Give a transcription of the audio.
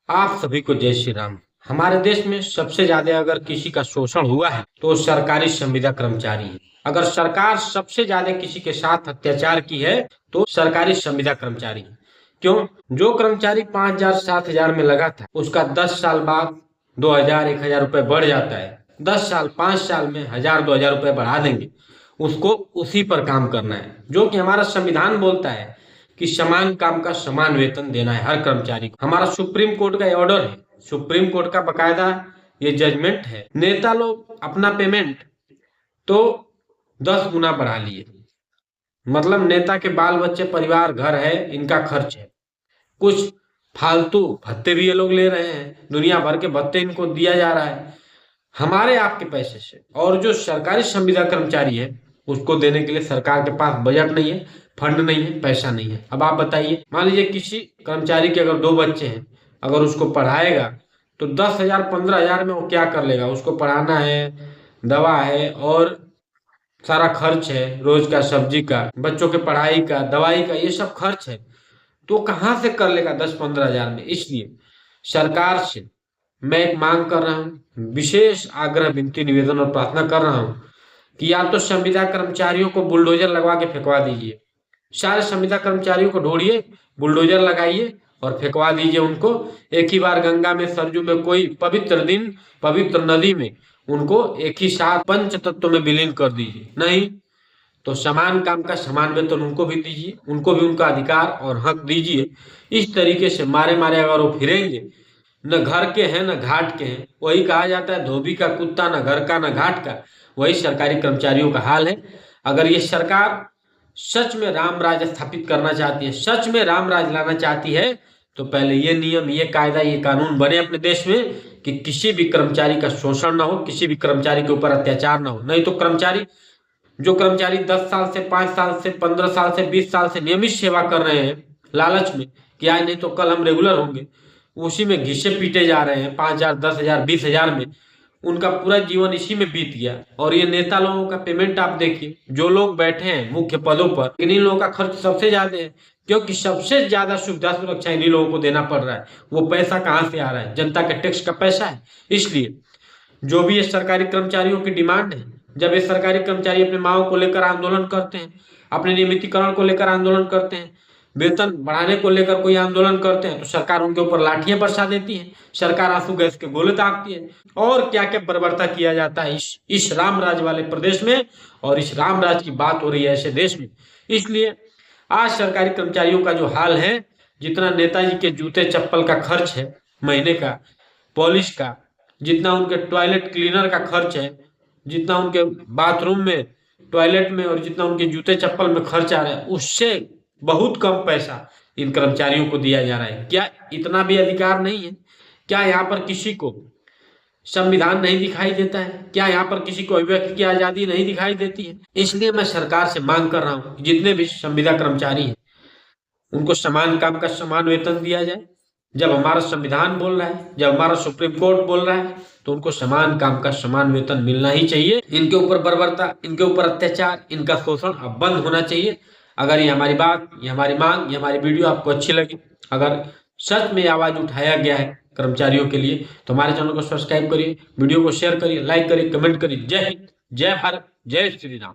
आप सभी को जय श्री राम। हमारे देश में सबसे ज्यादा अगर किसी का शोषण हुआ है तो सरकारी संविदा कर्मचारी है। अगर सरकार सबसे ज्यादा किसी के साथ अत्याचार की है तो सरकारी संविदा कर्मचारी है। क्यों? जो कर्मचारी 5,000 7,000 में लगा था उसका 10 साल बाद 2,000 1,000 रुपए बढ़ जाता है। 10 साल 5 साल में 1,000 2,000 रुपए बढ़ा देंगे। उसको उसी पर काम करना है, जो कि हमारा संविधान बोलता है कि समान काम का समान वेतन देना है हर कर्मचारी को। हमारा सुप्रीम कोर्ट का ऑर्डर है, सुप्रीम कोर्ट का बकायदा ये जजमेंट है। नेता लोग अपना पेमेंट तो 10 गुना बढ़ा लिए। मतलब नेता के बाल बच्चे परिवार घर है, इनका खर्च है। कुछ फालतू भत्ते भी ये लोग ले रहे हैं, दुनिया भर के भत्ते इनको दिया जा रहा है हमारे आपके पैसे से। और जो सरकारी संविदा कर्मचारी है उसको देने के लिए सरकार के पास बजट नहीं है, फंड नहीं है, पैसा नहीं है। अब आप बताइए, मान लीजिए किसी कर्मचारी के अगर 2 बच्चे हैं, अगर उसको पढ़ाएगा तो 10,000 15,000 में वो क्या कर लेगा? उसको पढ़ाना है, दवा है और सारा खर्च है, रोज का सब्जी का, बच्चों के पढ़ाई का, दवाई का, ये सब खर्च है। तो कहाँ से कर लेगा 10-15,000 में? इसलिए सरकार से मैं एक मांग कर रहा हूँ, विशेष आग्रह विनती निवेदन और प्रार्थना कर रहा हूँ कि या तो संविदा कर्मचारियों को बुलडोजर लगवा के फेंकवा दीजिए। सारे संविदा कर्मचारियों को ढूंढिए, बुलडोजर लगाइए और फेंकवा दीजिए उनको। एक ही बार गंगा में, सरजू में, कोई पवित्र दिन, पवित्र नदी में उनको एक ही साथ पंच तत्व में विलीन कर दीजिए। नहीं तो समान काम का समान वेतन उनको भी दीजिए, उनको भी उनका अधिकार और हक दीजिए। इस तरीके से मारे मारे अगर वो फिरेंगे, न घर के हैं न घाट के हैं, वही कहा जाता है धोबी का कुत्ता, न घर का न घाट का। वही सरकारी कर्मचारियों का हाल है। अगर ये सरकार सच में राम राज स्थापित करना चाहती है, सच में राम राज लाना चाहती है, तो पहले ये नियम, ये कायदा, ये कानून बने अपने देश में कि किसी भी कर्मचारी का शोषण ना हो, किसी भी कर्मचारी के ऊपर अत्याचार ना हो। नहीं तो जो कर्मचारी 10 साल से, 5 साल से, 15 साल से, 20 साल से नियमित सेवा कर रहे हैं लालच में कि आज नहीं तो कल हम रेगुलर होंगे, उसी में घिसे पीटे जा रहे हैं 5,000 10,000 20,000 में, उनका पूरा जीवन इसी में बीत गया। और ये नेता लोगों का पेमेंट आप देखिए, जो लोग बैठे हैं मुख्य पदों पर, इन्हीं लोगों का खर्च सबसे ज्यादा है, क्योंकि सबसे ज्यादा सुविधा सुरक्षा इन्हीं लोगों को देना पड़ रहा है। वो पैसा कहाँ से आ रहा है? जनता के टैक्स का पैसा है। इसलिए जो भी ये सरकारी कर्मचारियों की डिमांड है, जब ये सरकारी कर्मचारी अपने मांगों को लेकर आंदोलन करते हैं, अपने नियमितीकरण को लेकर आंदोलन करते हैं, वेतन बढ़ाने को लेकर कोई आंदोलन करते हैं, तो सरकार उनके ऊपर लाठियां बरसा देती है, सरकार आंसू गैस के गोले दागती है। और क्या क्या बर्बरता किया जाता है इस राम राज वाले प्रदेश में। और इस राम राज की बात हो रही है ऐसे देश में। इसलिए आज सरकारी कर्मचारियों का जो हाल है, जितना नेताजी के जूते चप्पल का खर्च है महीने का, पॉलिश का, जितना उनके टॉयलेट क्लीनर का खर्च है, जितना उनके बाथरूम में, टॉयलेट में, और जितना उनके जूते चप्पल में खर्च आ रहा है, उससे बहुत कम पैसा इन कर्मचारियों को दिया जा रहा है। क्या इतना भी अधिकार नहीं है? क्या यहाँ पर किसी को संविधान नहीं दिखाई देता है? क्या यहाँ पर किसी को अभिव्यक्ति की आजादी नहीं दिखाई देती है? इसलिए मैं सरकार से मांग कर रहा हूँ, जितने भी संविदा कर्मचारी हैं उनको समान काम का समान वेतन दिया जाए। जब हमारा संविधान बोल रहा है, जब हमारा सुप्रीम कोर्ट बोल रहा है, तो उनको समान काम का समान वेतन मिलना ही चाहिए। इनके ऊपर बर्बरता, इनके ऊपर अत्याचार, इनका शोषण अब बंद होना चाहिए। अगर ये हमारी बात, ये हमारी मांग, ये हमारी वीडियो आपको अच्छी लगी, अगर सच में आवाज उठाया गया है कर्मचारियों के लिए, तो हमारे चैनल को सब्सक्राइब करिए, वीडियो को शेयर करिए, लाइक करिए, कमेंट करिए। जय हिंद, जय भारत, जय श्री राम।